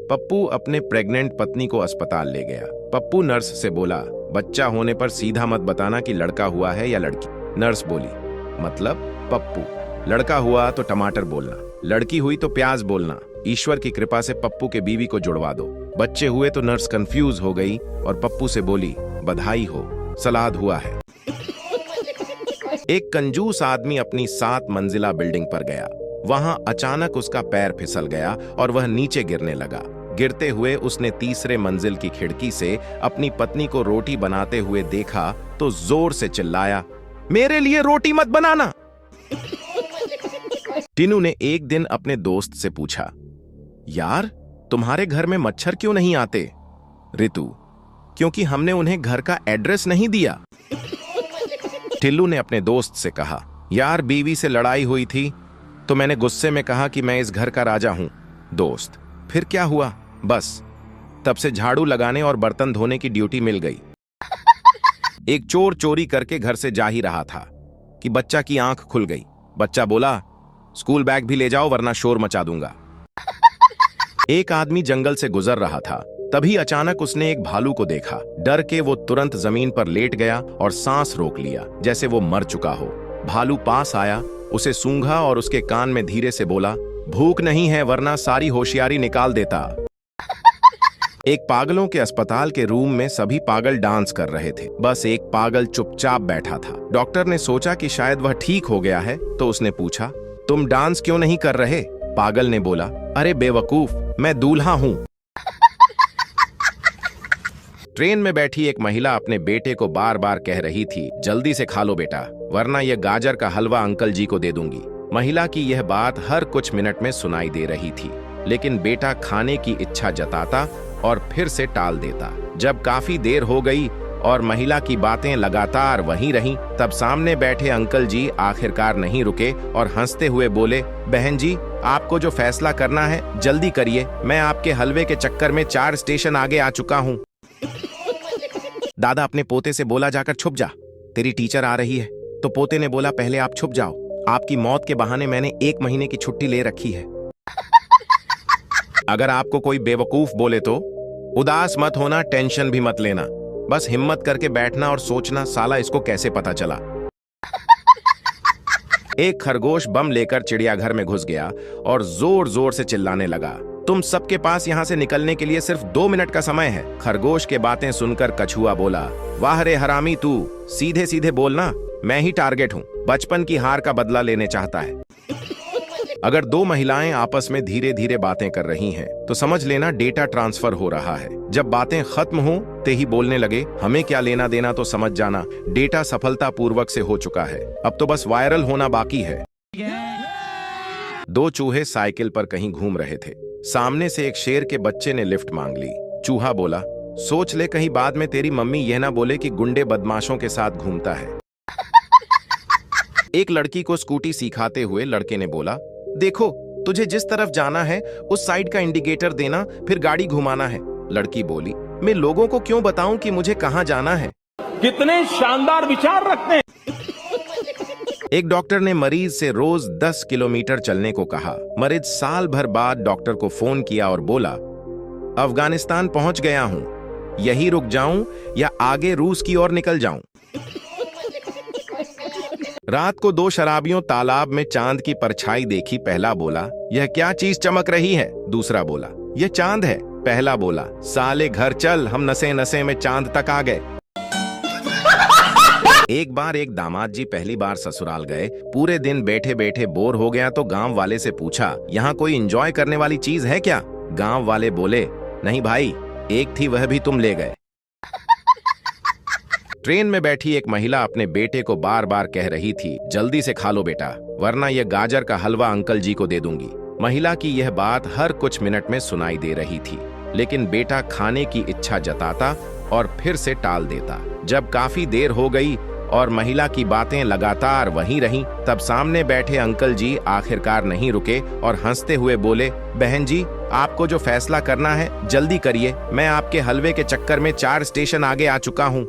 पप्पू अपने प्रेग्नेंट पत्नी को अस्पताल ले गया। पप्पू नर्स से बोला, बच्चा होने पर सीधा मत बताना कि लड़का हुआ है या लड़की। नर्स बोली, मतलब? पप्पू, लड़का हुआ तो टमाटर बोलना, लड़की हुई तो प्याज बोलना। ईश्वर की कृपा से पप्पू के बीवी को जुड़वा दो। बच्चे हुए तो नर्स कंफ्यूज हो गई और पप्पू से बोली, बधाई हो, सलाद हुआ है। एक कंजूस आदमी अपनी 7 मंजिला बिल्डिंग पर गया। वहां अचानक उसका पैर फिसल गया और वह नीचे गिरने लगा। गिरते हुए उसने तीसरे मंजिल की खिड़की से अपनी पत्नी को रोटी बनाते हुए देखा तो जोर से चिल्लाया, मेरे लिए रोटी मत बनाना। टीनू ने एक दिन अपने दोस्त से पूछा, यार तुम्हारे घर में मच्छर क्यों नहीं आते? रितु, क्योंकि हमने उन्हें घर का एड्रेस नहीं दिया। टिल्लू ने अपने दोस्त से कहा, यार बीवी से लड़ाई हुई थी तो मैंने गुस्से में कहा कि मैं इस घर का राजा हूं। दोस्त, फिर क्या हुआ? बस तब से झाड़ू लगाने और बर्तन धोने की ड्यूटी मिल गई। एक चोर चोरी करके घर से जा ही रहा था कि बच्चा की आंख खुल गई। बच्चा बोला, स्कूल बैग भी ले जाओ वरना शोर मचा दूंगा। एक आदमी जंगल से गुजर रहा था, तभी अचानक उसने एक भालू को देखा। डर के वो तुरंत जमीन पर लेट गया और सांस रोक लिया जैसे वो मर चुका हो। भालू पास आया, उसे सूंघा और उसके कान में धीरे से बोला, भूख नहीं है वरना सारी होशियारी निकाल देता। एक पागलों के अस्पताल के रूम में सभी पागल डांस कर रहे थे, बस एक पागल चुपचाप बैठा था। डॉक्टर ने सोचा कि शायद वह ठीक हो गया है तो उसने पूछा, तुम डांस क्यों नहीं कर रहे? पागल ने बोला, अरे बेवकूफ, मैं दूल्हा हूं। ट्रेन में बैठी एक महिला अपने बेटे को बार बार कह रही थी, जल्दी से खा लो बेटा वरना यह गाजर का हलवा अंकल जी को दे दूंगी। महिला की यह बात हर कुछ मिनट में सुनाई दे रही थी, लेकिन बेटा खाने की इच्छा जताता और फिर से टाल देता। जब काफी देर हो गई और महिला की बातें लगातार वहीं रहीं, तब सामने बैठे अंकल जी आखिरकार नहीं रुके और हंसते हुए बोले, बहन जी आपको जो फैसला करना है जल्दी करिए, मैं आपके हलवे के चक्कर में 4 स्टेशन आगे आ चुका हूं। दादा अपने पोते से बोला, जाकर छुप जा, तेरी टीचर आ रही है। तो पोते ने बोला, पहले आप छुप जाओ, आपकी मौत के बहाने मैंने 1 महीने की छुट्टी ले रखी है। अगर आपको कोई बेवकूफ बोले तो उदास मत होना, टेंशन भी मत लेना, बस हिम्मत करके बैठना और सोचना, साला इसको कैसे पता चला। एक खरगोश बम लेकर चिड़ियाघर में घुस गया और जोर जोर से चिल्लाने लगा, तुम सबके पास यहाँ से निकलने के लिए सिर्फ 2 मिनट का समय है। खरगोश के बातें सुनकर कछुआ बोला, वाह रे हरामी तू, सीधे सीधे बोलना, मैं ही टारगेट हूँ, बचपन की हार का बदला लेने चाहता है। अगर 2 महिलाएं आपस में धीरे धीरे बातें कर रही हैं, तो समझ लेना डेटा ट्रांसफर हो रहा है। जब बातें खत्म हो ते ही बोलने लगे, हमें क्या लेना देना, तो समझ जाना डेटा सफलतापूर्वक से हो चुका है, अब तो बस वायरल होना बाकी है। 2 चूहे साइकिल पर कहीं घूम रहे थे। सामने से एक शेर के बच्चे ने लिफ्ट मांग ली। चूहा बोला, सोच ले कहीं बाद में तेरी मम्मी यह ना बोले कि गुंडे बदमाशों के साथ घूमता है। एक लड़की को स्कूटी सिखाते हुए लड़के ने बोला, देखो तुझे जिस तरफ जाना है उस साइड का इंडिकेटर देना, फिर गाड़ी घुमाना है। लड़की बोली, मैं लोगों को क्यों बताऊं कि मुझे कहां जाना है? कितने शानदार विचार रखते हैं। एक डॉक्टर ने मरीज से रोज 10 किलोमीटर चलने को कहा। मरीज साल भर बाद डॉक्टर को फोन किया और बोला, अफगानिस्तान पहुंच गया हूं, यही रुक जाऊं या आगे रूस की ओर निकल जाऊं? रात को 2 शराबियों तालाब में चांद की परछाई देखी। पहला बोला, यह क्या चीज चमक रही है? दूसरा बोला, यह चांद है। पहला बोला, साले घर चल, हम नशे नशे में चांद तक आ गए। एक बार एक दामाद जी पहली बार ससुराल गए। पूरे दिन बैठे बैठे बोर हो गया तो गांव वाले से पूछा, यहाँ कोई एंजॉय करने वाली चीज है क्या? गांव वाले बोले, नहीं भाई, एक थी वह भी तुम ले गए। ट्रेन में बैठी एक महिला अपने बेटे को बार बार कह रही थी, जल्दी से खा लो बेटा वरना यह गाजर का हलवा अंकल जी को दे दूंगी। महिला की यह बात हर कुछ मिनट में सुनाई दे रही थी, लेकिन बेटा खाने की इच्छा जताता और फिर से टाल देता। जब काफी देर हो गई और महिला की बातें लगातार वहीं रहीं, तब सामने बैठे अंकल जी आखिरकार नहीं रुके और हंसते हुए बोले, बहन जी आपको जो फैसला करना है जल्दी करिए, मैं आपके हलवे के चक्कर में 4 स्टेशन आगे आ चुका हूं।